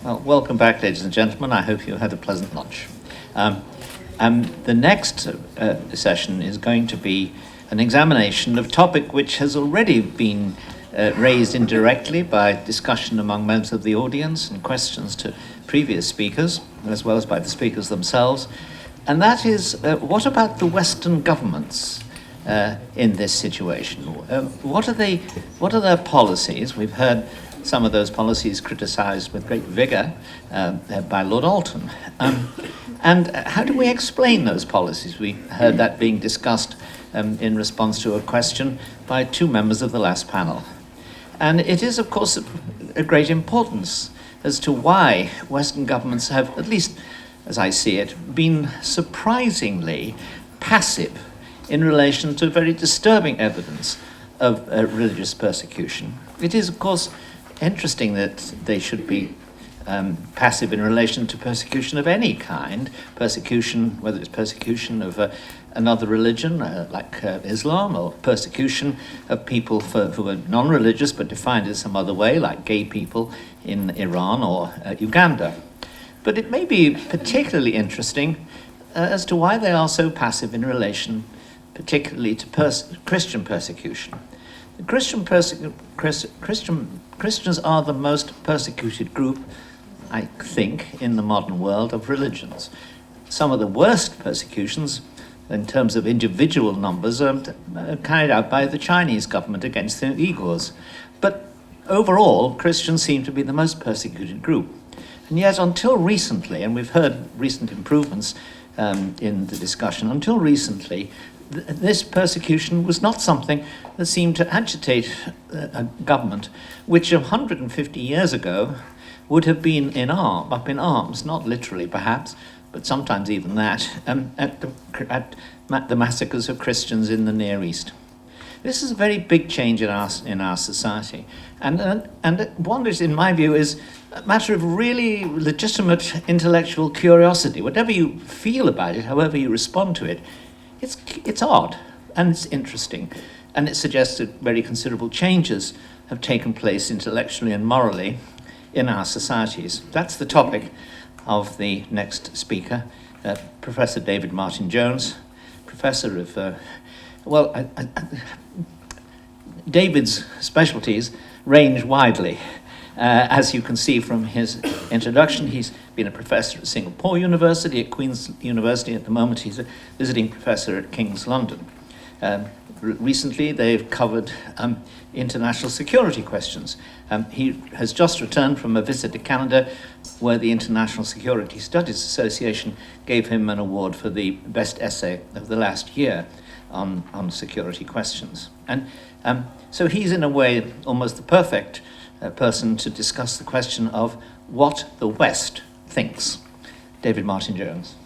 Well, welcome back, ladies and gentlemen. I hope you had a pleasant lunch. The next session is going to be an examination of a topic which has already been raised indirectly by discussion among members of the audience and questions to previous speakers, as well as by the speakers themselves. And that is, what about the Western governments in this situation? What are their policies? We've heard some of those policies criticised with great vigour by Lord Alton. And how do we explain those policies? We heard that being discussed in response to a question by two members of the last panel. And it is, of course, a great importance as to why Western governments have, at least as I see it, been surprisingly passive in relation to very disturbing evidence of religious persecution. It is, of course, interesting that they should be passive in relation to persecution of any kind, persecution, whether it's persecution of another religion like Islam, or persecution of people who are non-religious but defined in some other way, like gay people in Iran or Uganda. But it may be particularly interesting as to why they are so passive in relation particularly to Christian persecution. Christians are the most persecuted group, I think, in the modern world of religions. Some of the worst persecutions, in terms of individual numbers, are carried out by the Chinese government against the Uyghurs. But overall, Christians seem to be the most persecuted group. And yet, until recently, and we've heard recent improvements in the discussion, until recently, this persecution was not something that seemed to agitate a government which 150 years ago would have been up in arms, not literally perhaps, but sometimes even that, at the massacres of Christians in the Near East. This is a very big change in our society, and one which, in my view, is a matter of really legitimate intellectual curiosity. Whatever you feel about it, however you respond to it, it's odd and it's interesting, and it suggests that very considerable changes have taken place intellectually and morally in our societies. That's the topic of the next speaker, Professor David Martyn Jones, professor of, David's specialties range widely. As you can see from his introduction, he's been a professor at Singapore University, at Queen's University. At the moment, he's a visiting professor at King's London. Recently, they've covered international security questions. He has just returned from a visit to Canada, where the International Security Studies Association gave him an award for the best essay of the last year on security questions. And so he's, in a way, almost the perfect person to discuss the question of what the West thinks. David Martyn Jones.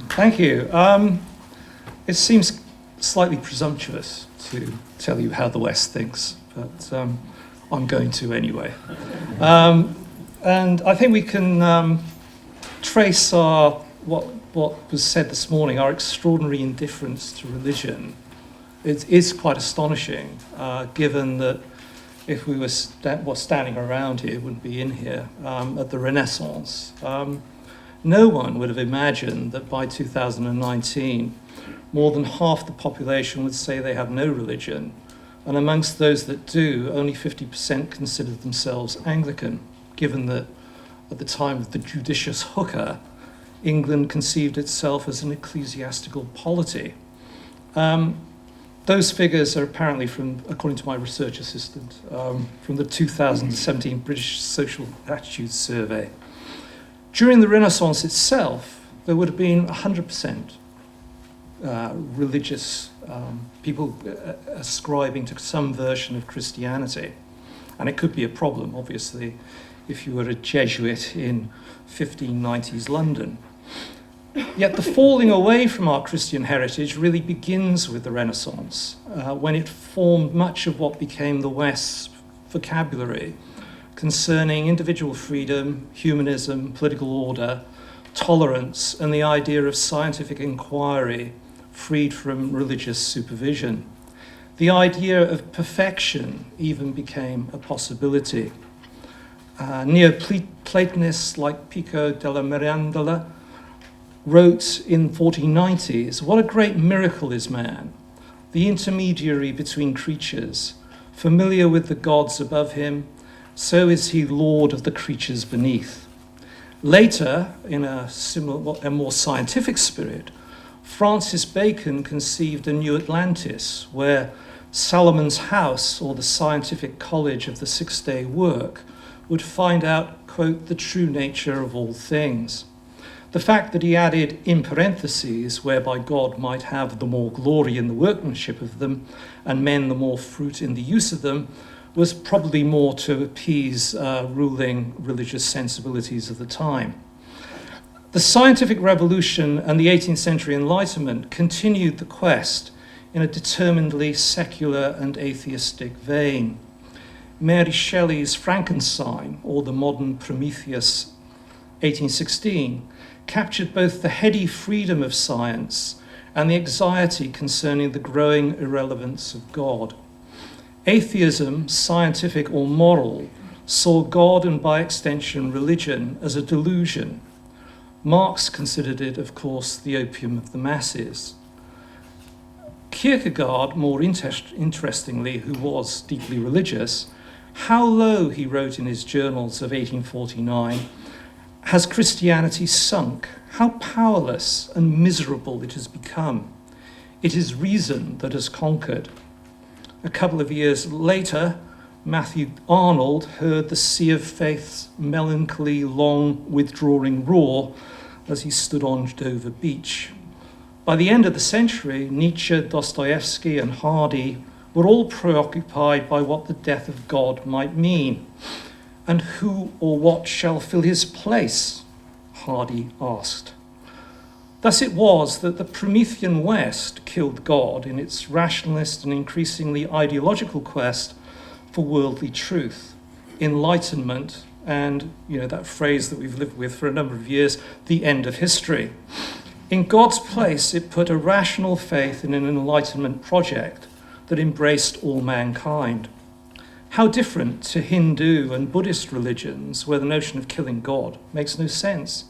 Thank you. It seems slightly presumptuous to tell you how the West thinks, but I'm going to anyway. And I think we can trace what was said this morning, our extraordinary indifference to religion. It is quite astonishing, given that if we were standing around here, wouldn't be in here, at the Renaissance. No one would have imagined that by 2019, more than half the population would say they have no religion, and amongst those that do, only 50% considered themselves Anglican, given that at the time of the judicious Hooker, England conceived itself as an ecclesiastical polity. Those figures are apparently from, according to my research assistant, from the 2017 British Social Attitudes Survey. During the Renaissance itself, there would have been 100% religious people ascribing to some version of Christianity. And it could be a problem, obviously, if you were a Jesuit in 1590s London. Yet the falling away from our Christian heritage really begins with the Renaissance, when it formed much of what became the West's vocabulary concerning individual freedom, humanism, political order, tolerance, and the idea of scientific inquiry freed from religious supervision. the idea of perfection even became a possibility. Neo-Platonists like Pico della Mirandola wrote in 1490s, "What a great miracle is man, the intermediary between creatures, familiar with the gods above him, so is he lord of the creatures beneath." Later, in a more scientific spirit, Francis Bacon conceived a new Atlantis, where Salomon's House, or the scientific college of the six-day work, would find out, quote, "the true nature of all things." The fact that he added in parentheses, whereby God might have the more glory in the workmanship of them, and men the more fruit in the use of them, was probably more to appease ruling religious sensibilities of the time. The scientific revolution and the 18th century Enlightenment continued the quest in a determinedly secular and atheistic vein. Mary Shelley's Frankenstein, or the modern Prometheus, 1816, captured both the heady freedom of science and the anxiety concerning the growing irrelevance of God. Atheism, scientific or moral, saw God and by extension religion as a delusion. Marx considered it, of course, the opium of the masses. Kierkegaard, more interestingly, who was deeply religious, "How low," he wrote in his journals of 1849, "has Christianity sunk? How powerless and miserable it has become. It is reason that has conquered." A couple of years later, Matthew Arnold heard the sea of faith's melancholy, long withdrawing roar as he stood on Dover Beach. By the end of the century, Nietzsche, Dostoevsky, and Hardy were all preoccupied by what the death of God might mean. "And who or what shall fill his place?" Hardy asked. Thus it was that the Promethean West killed God in its rationalist and increasingly ideological quest for worldly truth, enlightenment, and, that phrase that we've lived with for a number of years, the end of history. In God's place, it put a rational faith in an enlightenment project that embraced all mankind. How different to Hindu and Buddhist religions, where the notion of killing God makes no sense.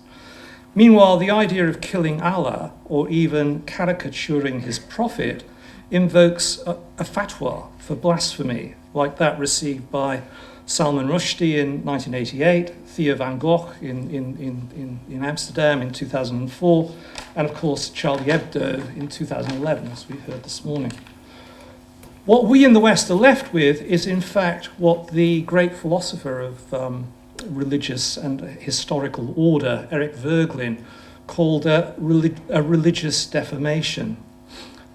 Meanwhile, the idea of killing Allah, or even caricaturing his prophet, invokes a fatwa for blasphemy, like that received by Salman Rushdie in 1988, Theo van Gogh in Amsterdam in 2004, and of course Charlie Hebdo in 2011, as we heard this morning. What we in the West are left with is, in fact, what the great philosopher of religious and historical order, Eric Voegelin, called a religious defamation.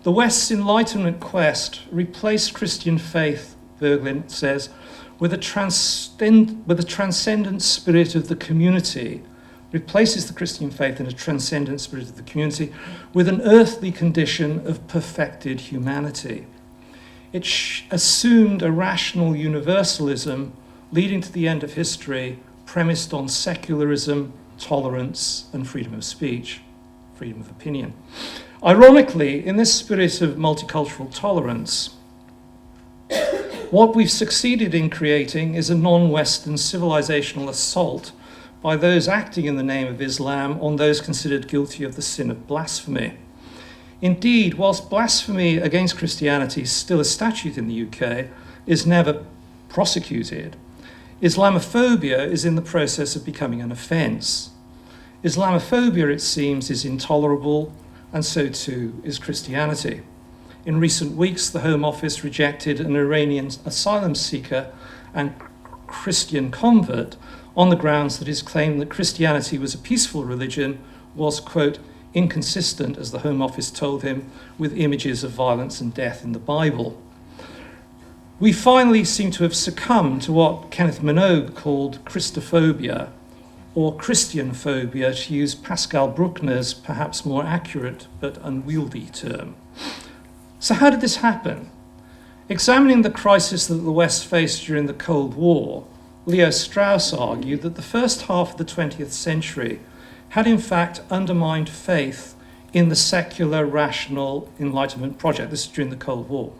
The West's Enlightenment quest replaced Christian faith, Voegelin says, with a transcendent spirit of the community, replaces the Christian faith in a transcendent spirit of the community with an earthly condition of perfected humanity. It assumed a rational universalism leading to the end of history, premised on secularism, tolerance, and freedom of speech, freedom of opinion. Ironically, in this spirit of multicultural tolerance, what we've succeeded in creating is a non-Western civilizational assault by those acting in the name of Islam on those considered guilty of the sin of blasphemy. Indeed, whilst blasphemy against Christianity is still a statute in the UK, is never prosecuted, Islamophobia is in the process of becoming an offence. Islamophobia, it seems, is intolerable, and so too is Christianity. In recent weeks, the Home Office rejected an Iranian asylum seeker and Christian convert on the grounds that his claim that Christianity was a peaceful religion was, quote, inconsistent, as the Home Office told him, with images of violence and death in the Bible. We finally seem to have succumbed to what Kenneth Minogue called Christophobia, or Christianphobia, to use Pascal Bruckner's perhaps more accurate but unwieldy term. So how did this happen? Examining the crisis that the West faced during the Cold War, Leo Strauss argued that the first half of the 20th century had in fact undermined faith in the secular, rational Enlightenment project. This is during the Cold War.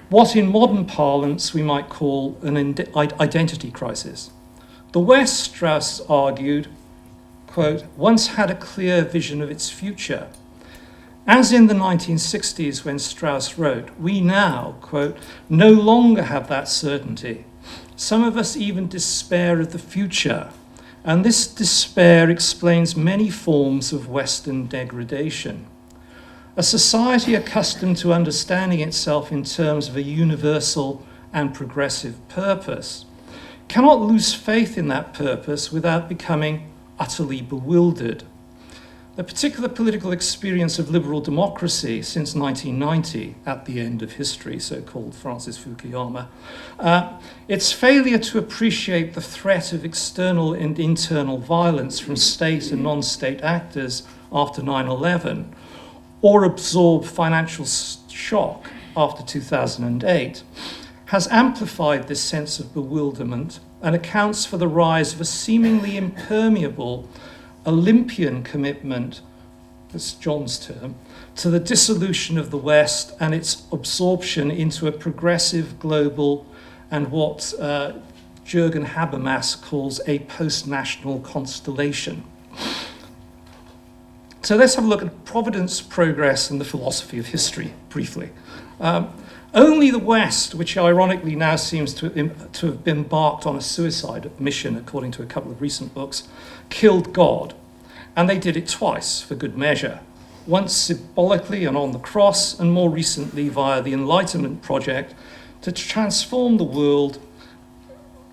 what in modern parlance we might call an identity crisis. The West, Strauss argued, quote, once had a clear vision of its future. As in the 1960s when Strauss wrote, we now, quote, no longer have that certainty. Some of us even despair of the future, and this despair explains many forms of Western degradation. A society accustomed to understanding itself in terms of a universal and progressive purpose cannot lose faith in that purpose without becoming utterly bewildered. The particular political experience of liberal democracy since 1990, at the end of history, so-called Francis Fukuyama, its failure to appreciate the threat of external and internal violence from state and non-state actors after 9/11, or absorb financial shock after 2008, has amplified this sense of bewilderment and accounts for the rise of a seemingly impermeable Olympian commitment, that's John's term, to the dissolution of the West and its absorption into a progressive global and what Jürgen Habermas calls a post-national constellation. So let's have a look at providence, progress, and the philosophy of history, briefly. Only the West, which ironically now seems to have embarked on a suicide mission, according to a couple of recent books, killed God. And they did it twice, for good measure. Once symbolically and on the cross, and more recently via the Enlightenment Project, to transform the world,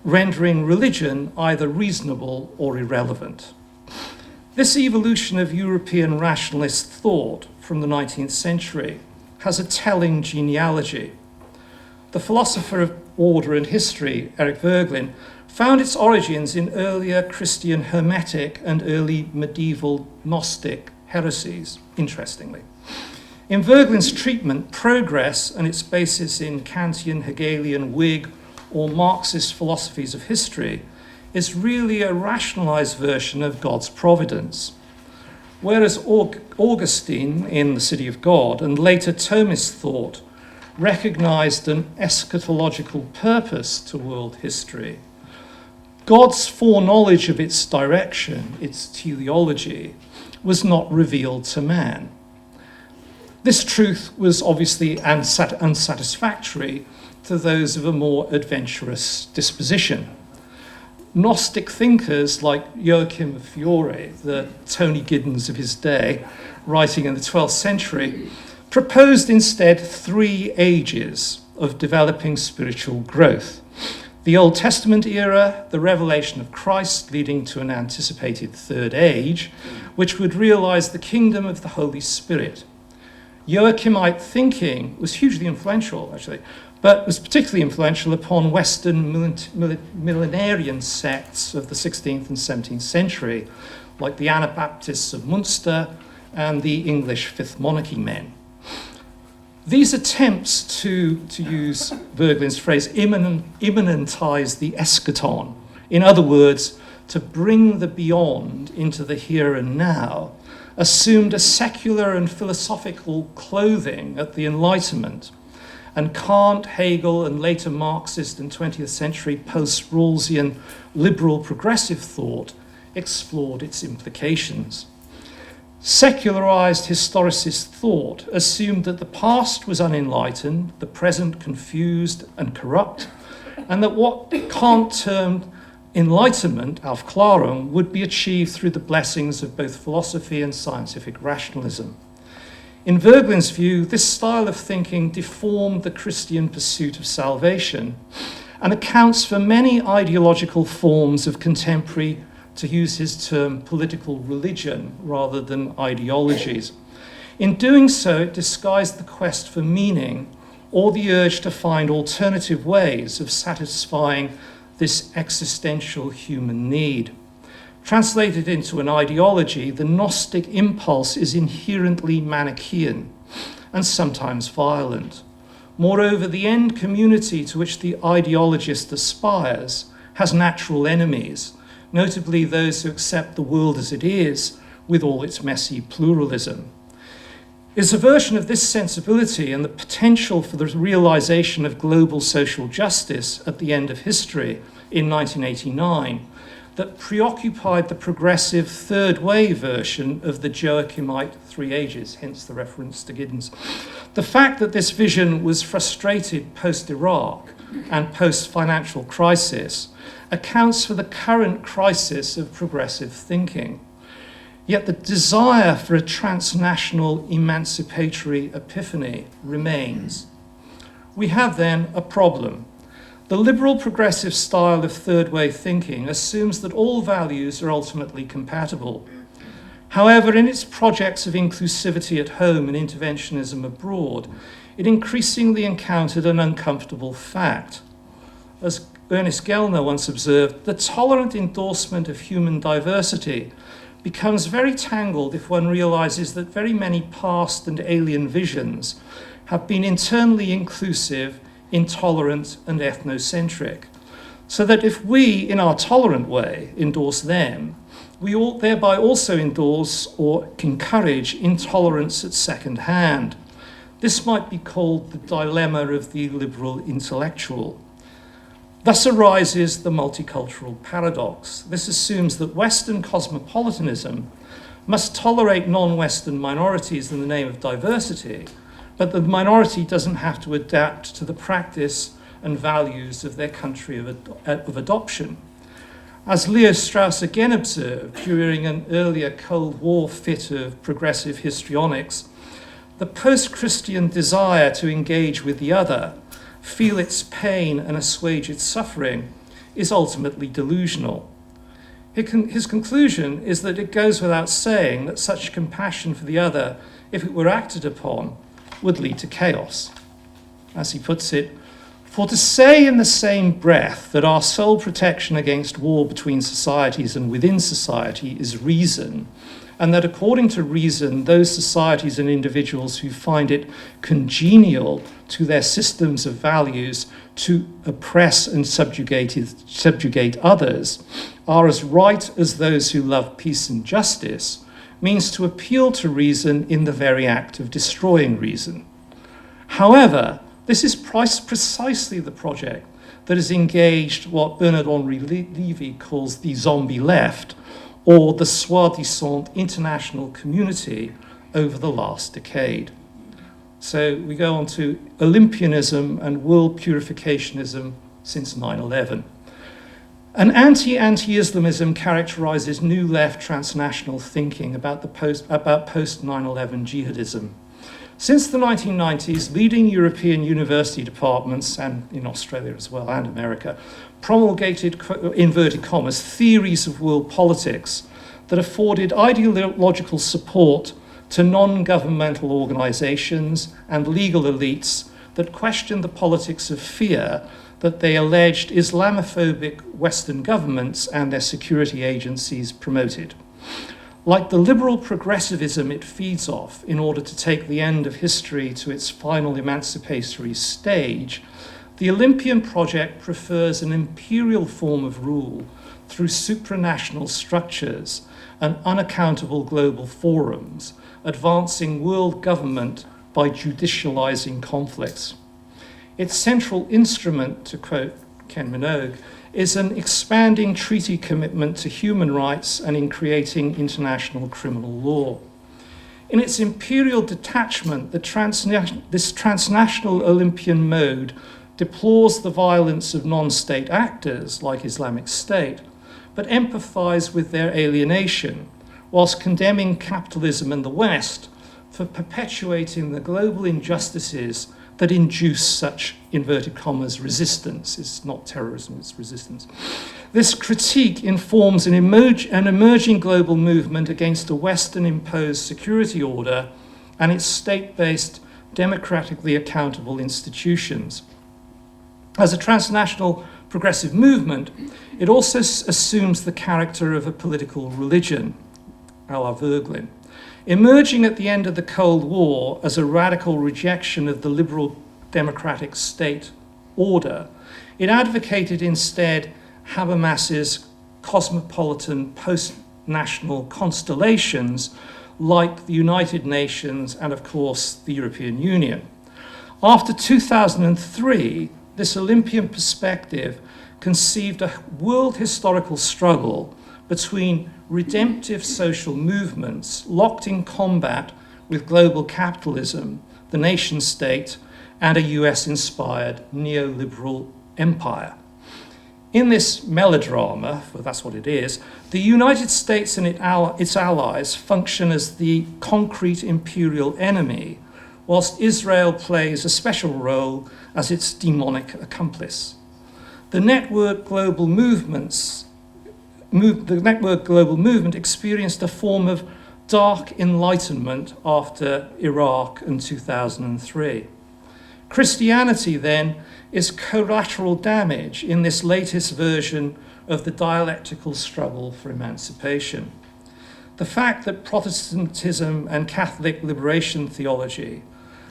rendering religion either reasonable or irrelevant. This evolution of European rationalist thought from the 19th century has a telling genealogy. The philosopher of order and history, Eric Voegelin, found its origins in earlier Christian Hermetic and early medieval Gnostic heresies, interestingly. In Voegelin's treatment, progress and its basis in Kantian, Hegelian, Whig, or Marxist philosophies of history is really a rationalized version of God's providence. Whereas Augustine in The City of God and later Thomist thought recognized an eschatological purpose to world history, God's foreknowledge of its direction, its teleology, was not revealed to man. This truth was obviously unsatisfactory to those of a more adventurous disposition. Gnostic thinkers like Joachim of Fiore, the Tony Giddens of his day, writing in the 12th century, proposed instead 3 ages of developing spiritual growth. The Old Testament era, the revelation of Christ leading to an anticipated third age, which would realize the kingdom of the Holy Spirit. Joachimite thinking was hugely influential, actually, but was particularly influential upon Western millenarian sects of the 16th and 17th century, like the Anabaptists of Munster and the English Fifth Monarchy men. These attempts to use Voegelin's phrase, immanentize the eschaton, in other words, to bring the beyond into the here and now, assumed a secular and philosophical clothing at the Enlightenment, and Kant, Hegel, and later Marxist and 20th century post-Rawlsian liberal progressive thought explored its implications. Secularized historicist thought assumed that the past was unenlightened, the present confused and corrupt, and that what Kant termed enlightenment, Aufklärung, would be achieved through the blessings of both philosophy and scientific rationalism. In Voegelin's view, this style of thinking deformed the Christian pursuit of salvation and accounts for many ideological forms of contemporary, to use his term, political religion rather than ideologies. In doing so, it disguised the quest for meaning or the urge to find alternative ways of satisfying this existential human need. Translated into an ideology, the Gnostic impulse is inherently Manichaean and sometimes violent. Moreover, the end community to which the ideologist aspires has natural enemies, notably those who accept the world as it is, with all its messy pluralism. is a version of this sensibility and the potential for the realization of global social justice at the end of history in 1989 that preoccupied the progressive third way version of the Joachimite Three Ages, hence the reference to Giddens. The fact that this vision was frustrated post-Iraq and post-financial crisis accounts for the current crisis of progressive thinking. Yet the desire for a transnational emancipatory epiphany remains. We have then a problem. The liberal progressive style of third way thinking assumes that all values are ultimately compatible. However, in its projects of inclusivity at home and interventionism abroad, it increasingly encountered an uncomfortable fact. As Ernest Gellner once observed, the tolerant endorsement of human diversity becomes very tangled if one realizes that very many past and alien visions have been internally inclusive, intolerant, and ethnocentric. So that if we, in our tolerant way, endorse them, we all thereby also endorse or encourage intolerance at second hand. This might be called the dilemma of the liberal intellectual. Thus arises the multicultural paradox. This assumes that Western cosmopolitanism must tolerate non-Western minorities in the name of diversity, but the minority doesn't have to adapt to the practice and values of their country of adoption. As Leo Strauss again observed during an earlier Cold War fit of progressive histrionics, the post-Christian desire to engage with the other, feel its pain and assuage its suffering, is ultimately delusional. His conclusion is that it goes without saying that such compassion for the other, if it were acted upon, would lead to chaos. As he puts it, for to say in the same breath that our sole protection against war between societies and within society is reason, and that according to reason, those societies and individuals who find it congenial to their systems of values to oppress and subjugate others are as right as those who love peace and justice, means to appeal to reason in the very act of destroying reason. However, this is precisely the project that has engaged what Bernard-Henri Lévy calls the zombie left, or the soi-disant international community over the last decade. So we go on to Olympianism and world purificationism since 9/11. An anti-Islamism characterizes new left transnational thinking about post-9/11 jihadism. Since the 1990s, leading European university departments, and in Australia as well, and America, promulgated, inverted commas, theories of world politics that afforded ideological support to non-governmental organizations and legal elites that questioned the politics of fear that they alleged Islamophobic Western governments and their security agencies promoted. Like the liberal progressivism it feeds off in order to take the end of history to its final emancipatory stage, the Olympian project prefers an imperial form of rule through supranational structures and unaccountable global forums, advancing world government by judicializing conflicts. Its central instrument, to quote Ken Minogue, is an expanding treaty commitment to human rights and in creating international criminal law. In its imperial detachment, this transnational Olympian mode deplores the violence of non-state actors like Islamic State, but empathize with their alienation, whilst condemning capitalism and the West for perpetuating the global injustices that induce such, inverted commas, resistance. It's not terrorism, it's resistance. This critique informs an emerging global movement against a Western-imposed security order and its state-based, democratically accountable institutions. As a transnational progressive movement, it also assumes the character of a political religion, a la Voegelin, emerging at the end of the Cold War as a radical rejection of the liberal democratic state order. It advocated instead Habermas's cosmopolitan post-national constellations like the United Nations and, of course, the European Union. After 2003, this Olympian perspective conceived a world historical struggle between redemptive social movements locked in combat with global capitalism, the nation state, and a US-inspired neoliberal empire. In this melodrama, for that's what it is, the United States and its allies function as the concrete imperial enemy, whilst Israel plays a special role as its demonic accomplice. The Network Global Movement experienced a form of dark enlightenment after Iraq in 2003. Christianity, then, is collateral damage in this latest version of the dialectical struggle for emancipation. The fact that Protestantism and Catholic liberation theology,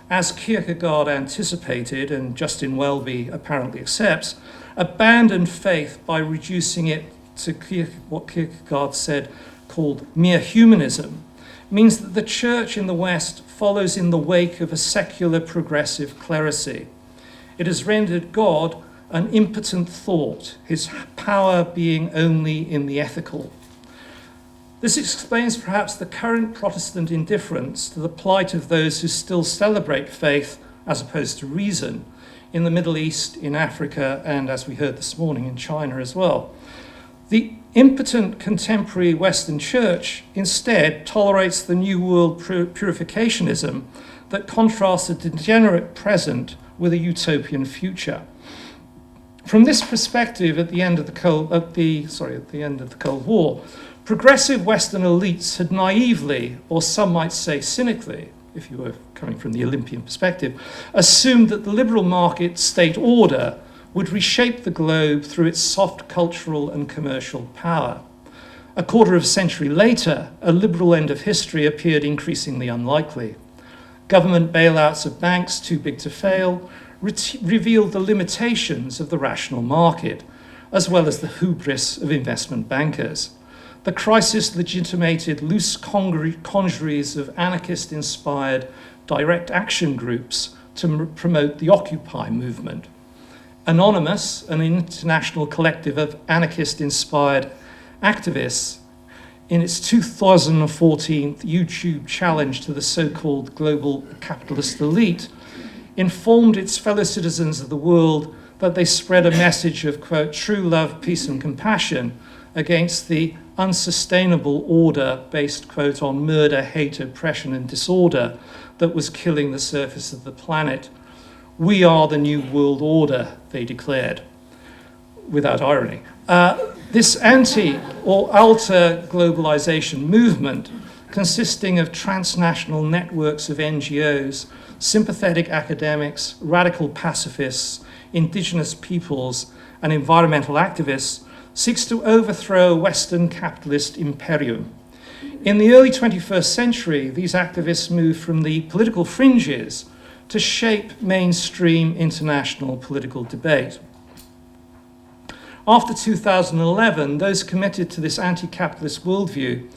as Kierkegaard anticipated and Justin Welby apparently accepts, abandoned faith by reducing it to what Kierkegaard said called mere humanism, means that the church in the West follows in the wake of a secular progressive clerisy. It has rendered God an impotent thought, his power being only in the ethical. This explains perhaps the current Protestant indifference to the plight of those who still celebrate faith as opposed to reason in the Middle East, in Africa, and as we heard this morning, in China as well. The impotent contemporary Western Church instead tolerates the New World purificationism that contrasts a degenerate present with a utopian future. From this perspective, at the end of the Cold War, progressive Western elites had naively, or some might say cynically, if you were coming from the Olympian perspective, assumed that the liberal market state order would reshape the globe through its soft cultural and commercial power. A quarter of a century later, a liberal end of history appeared increasingly unlikely. Government bailouts of banks too big to fail revealed the limitations of the rational market, as well as the hubris of investment bankers. The crisis legitimated loose congeries of anarchist-inspired direct action groups to promote the Occupy movement. Anonymous, an international collective of anarchist-inspired activists, in its 2014 YouTube challenge to the so-called global capitalist elite, informed its fellow citizens of the world that they spread a message of, quote, true love, peace and compassion against the unsustainable order based, quote, on murder, hate, oppression and disorder that was killing the surface of the planet. We are the new world order, they declared, without irony. This anti or alter globalization movement, consisting of transnational networks of NGOs, sympathetic academics, radical pacifists, indigenous peoples, and environmental activists, seeks to overthrow Western capitalist imperium. In the early 21st century, these activists moved from the political fringes to shape mainstream international political debate. After 2011, those committed to this anti-capitalist worldview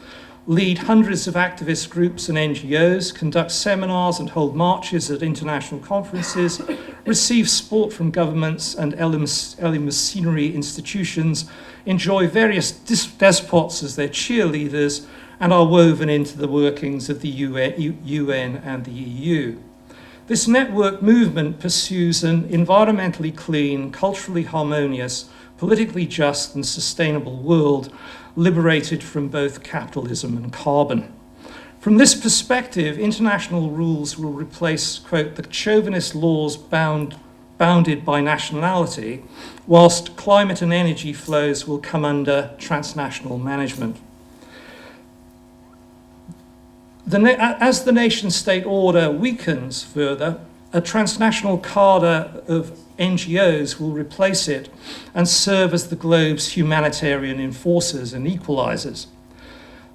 lead hundreds of activist groups and NGOs, conduct seminars and hold marches at international conferences, receive support from governments and eleemosynary institutions, enjoy various despots as their cheerleaders, and are woven into the workings of the UN and the EU. This network movement pursues an environmentally clean, culturally harmonious, politically just and sustainable world liberated from both capitalism and carbon. From this perspective, international rules will replace, quote, the chauvinist laws bounded by nationality, whilst climate and energy flows will come under transnational management. As the nation-state order weakens further, a transnational cadre of NGOs will replace it and serve as the globe's humanitarian enforcers and equalizers.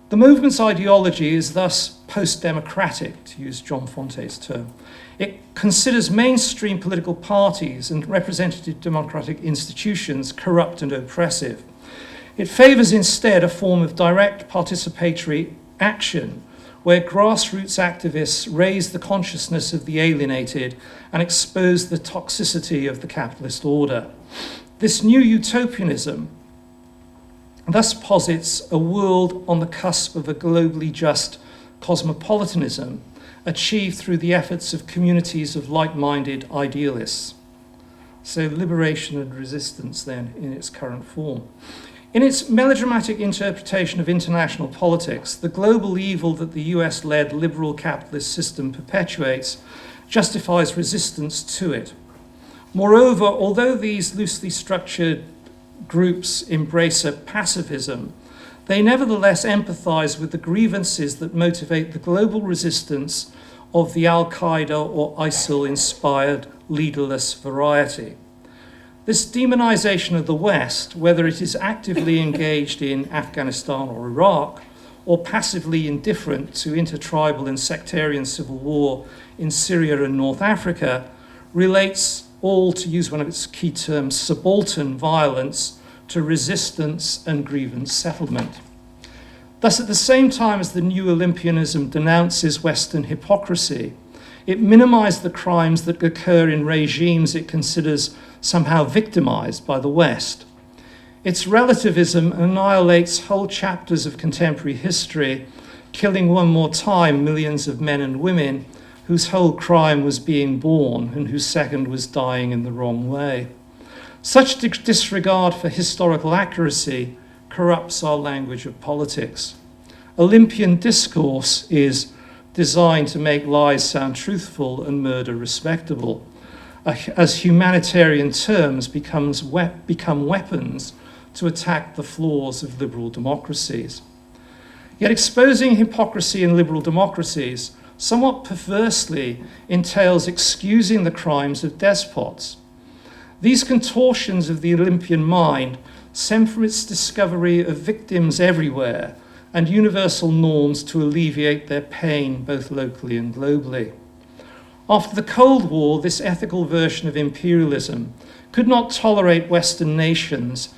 The movement's ideology is thus post-democratic, to use John Fonte's term. It considers mainstream political parties and representative democratic institutions corrupt and oppressive. It favors instead a form of direct participatory action where grassroots activists raised the consciousness of the alienated and exposed the toxicity of the capitalist order. This new utopianism thus posits a world on the cusp of a globally just cosmopolitanism achieved through the efforts of communities of like-minded idealists. So liberation and resistance then in its current form. In its melodramatic interpretation of international politics, the global evil that the US-led liberal capitalist system perpetuates justifies resistance to it. Moreover, although these loosely structured groups embrace a pacifism, they nevertheless empathize with the grievances that motivate the global resistance of the Al-Qaeda or ISIL-inspired leaderless variety. This demonization of the West, whether it is actively engaged in Afghanistan or Iraq, or passively indifferent to intertribal and sectarian civil war in Syria and North Africa, relates all, to use one of its key terms, subaltern violence to resistance and grievance settlement. Thus, at the same time as the new Olympianism denounces Western hypocrisy, it minimized the crimes that occur in regimes it considers somehow victimized by the West. Its relativism annihilates whole chapters of contemporary history, killing one more time millions of men and women whose whole crime was being born and whose second was dying in the wrong way. Such disregard for historical accuracy corrupts our language of politics. Olympian discourse is designed to make lies sound truthful and murder respectable, as humanitarian terms become weapons to attack the flaws of liberal democracies. Yet exposing hypocrisy in liberal democracies somewhat perversely entails excusing the crimes of despots. These contortions of the Olympian mind stem from its discovery of victims everywhere and universal norms to alleviate their pain both locally and globally. After the Cold War, this ethical version of imperialism could not tolerate Western nations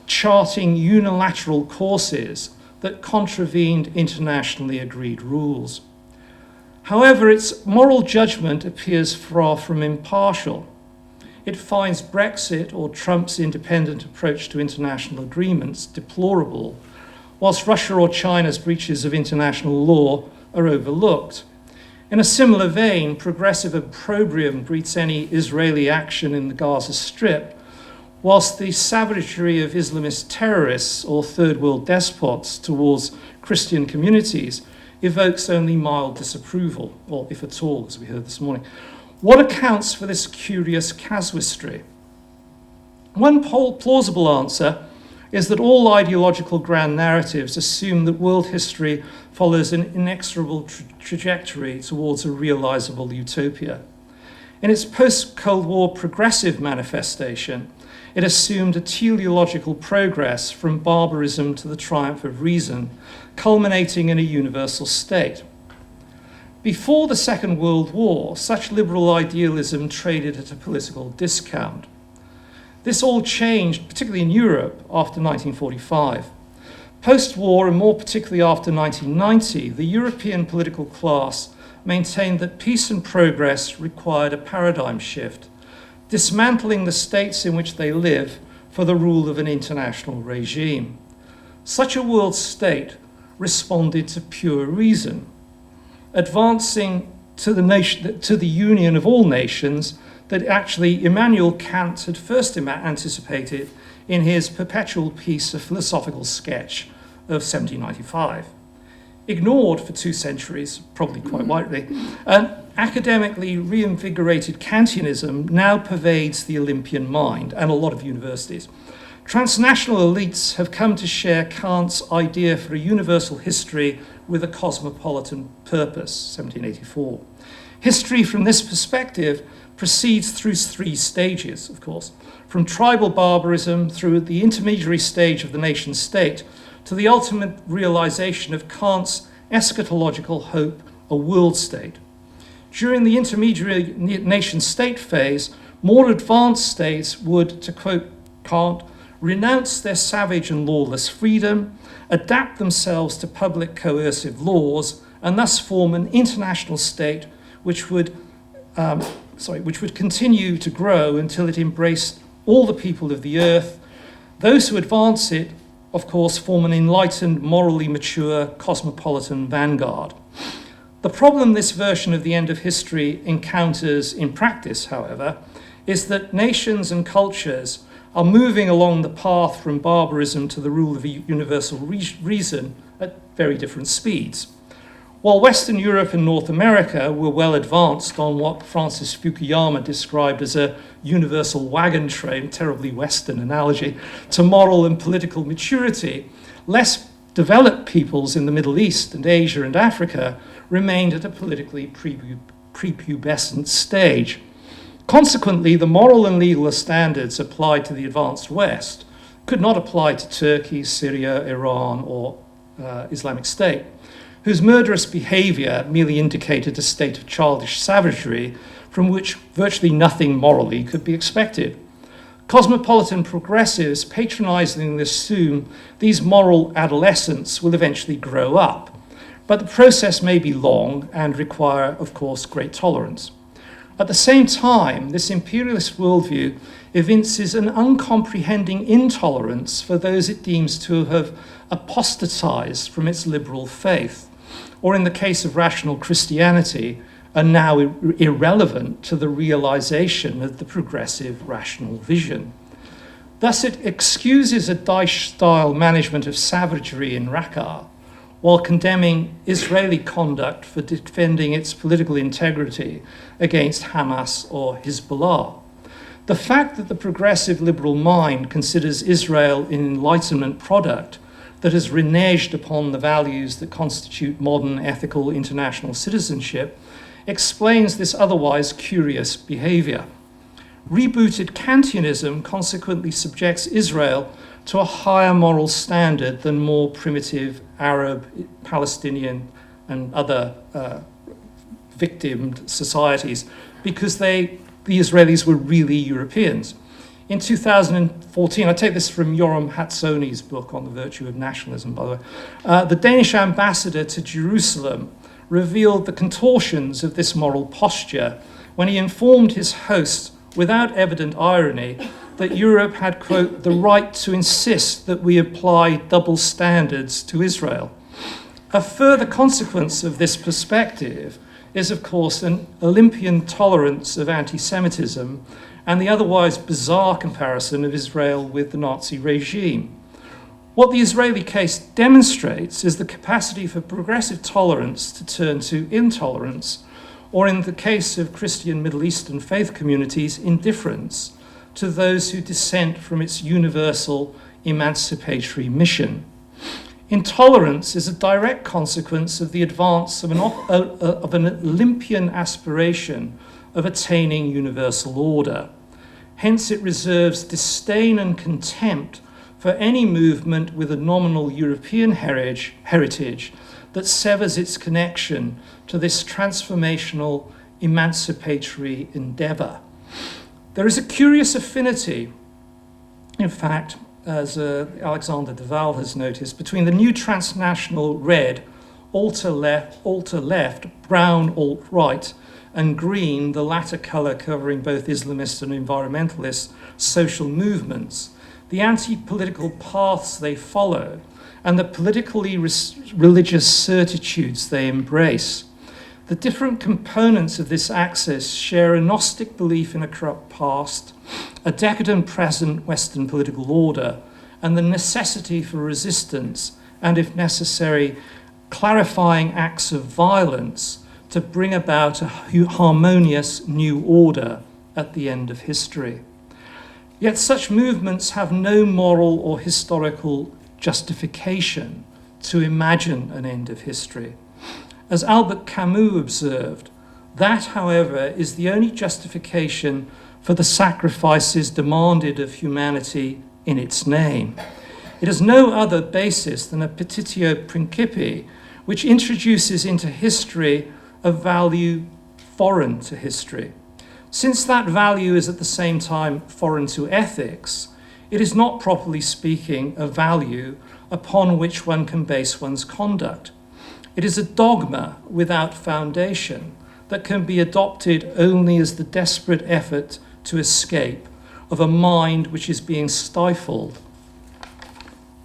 charting unilateral courses that contravened internationally agreed rules. However, its moral judgment appears far from impartial. It finds Brexit or Trump's independent approach to international agreements deplorable, whilst Russia or China's breaches of international law are overlooked. In a similar vein, progressive opprobrium greets any Israeli action in the Gaza Strip, whilst the savagery of Islamist terrorists or third world despots towards Christian communities evokes only mild disapproval, or if at all, as we heard this morning. What accounts for this curious casuistry? One plausible answer is that all ideological grand narratives assume that world history follows an inexorable trajectory towards a realizable utopia. In its post-Cold War progressive manifestation, it assumed a teleological progress from barbarism to the triumph of reason, culminating in a universal state. Before the Second World War, such liberal idealism traded at a political discount. This all changed, particularly in Europe, after 1945. Post-war, and more particularly after 1990, the European political class maintained that peace and progress required a paradigm shift, dismantling the states in which they live for the rule of an international regime. Such a world state responded to pure reason, advancing to the union of all nations that actually Immanuel Kant had first anticipated in his perpetual piece of philosophical sketch of 1795. Ignored for 2 centuries, probably quite rightly, academically reinvigorated Kantianism now pervades the Olympian mind and a lot of universities. Transnational elites have come to share Kant's idea for a universal history with a cosmopolitan purpose, 1784. History from this perspective proceeds through 3 stages, of course, from tribal barbarism through the intermediary stage of the nation state to the ultimate realization of Kant's eschatological hope, a world state. During the intermediary nation state phase, more advanced states would, to quote Kant, renounce their savage and lawless freedom, adapt themselves to public coercive laws, and thus form an international state which would continue to grow until it embraced all the people of the earth. Those who advance it, of course, form an enlightened, morally mature, cosmopolitan vanguard. The problem this version of the end of history encounters in practice, however, is that nations and cultures are moving along the path from barbarism to the rule of universal reason at very different speeds. While Western Europe and North America were well advanced on what Francis Fukuyama described as a universal wagon train, terribly Western analogy, to moral and political maturity, less developed peoples in the Middle East and Asia and Africa remained at a politically prepubescent stage. Consequently, the moral and legal standards applied to the advanced West could not apply to Turkey, Syria, Iran, or Islamic State, whose murderous behavior merely indicated a state of childish savagery from which virtually nothing morally could be expected. Cosmopolitan progressives patronizingly assume these moral adolescents will eventually grow up, but the process may be long and require, of course, great tolerance. At the same time, this imperialist worldview evinces an uncomprehending intolerance for those it deems to have apostatized from its liberal faith, or in the case of rational Christianity, are now irrelevant to the realization of the progressive rational vision. Thus, it excuses a Daesh-style management of savagery in Raqqa, while condemning Israeli conduct for defending its political integrity against Hamas or Hezbollah. The fact that the progressive liberal mind considers Israel an Enlightenment product that has reneged upon the values that constitute modern ethical international citizenship explains this otherwise curious behavior. Rebooted Kantianism consequently subjects Israel to a higher moral standard than more primitive Arab, Palestinian, and other victimed societies because the Israelis were really Europeans. In 2014, I take this from Yoram Hatzoni's book on the virtue of nationalism, by the way, the Danish ambassador to Jerusalem revealed the contortions of this moral posture when he informed his host, without evident irony, that Europe had, quote, the right to insist that we apply double standards to Israel. A further consequence of this perspective is, of course, an Olympian tolerance of anti-Semitism and the otherwise bizarre comparison of Israel with the Nazi regime. What the Israeli case demonstrates is the capacity for progressive tolerance to turn to intolerance, or in the case of Christian Middle Eastern faith communities, indifference to those who dissent from its universal emancipatory mission. Intolerance is a direct consequence of the advance of an Olympian aspiration of attaining universal order. Hence, it reserves disdain and contempt for any movement with a nominal European heritage that severs its connection to this transformational, emancipatory endeavor. There is a curious affinity, in fact, as Alexander de Waal has noticed, between the new transnational red, alter-left, brown, alt-right, and green, the latter colour covering both Islamist and environmentalist social movements, the anti-political paths they follow, and the politically religious certitudes they embrace. The different components of this axis share a Gnostic belief in a corrupt past, a decadent present Western political order, and the necessity for resistance, and if necessary, clarifying acts of violence to bring about a harmonious new order at the end of history. Yet such movements have no moral or historical justification to imagine an end of history. As Albert Camus observed, that, however, is the only justification for the sacrifices demanded of humanity in its name. It has no other basis than a petitio principii, which introduces into history a value foreign to history. Since that value is at the same time foreign to ethics, it is not, properly speaking, a value upon which one can base one's conduct. It is a dogma without foundation that can be adopted only as the desperate effort to escape of a mind which is being stifled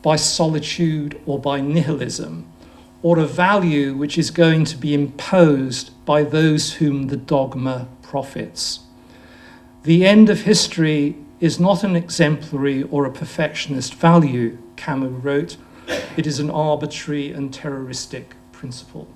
by solitude or by nihilism, or a value which is going to be imposed by those whom the dogma profits. The end of history is not an exemplary or a perfectionist value, Camus wrote. It is an arbitrary and terroristic principle.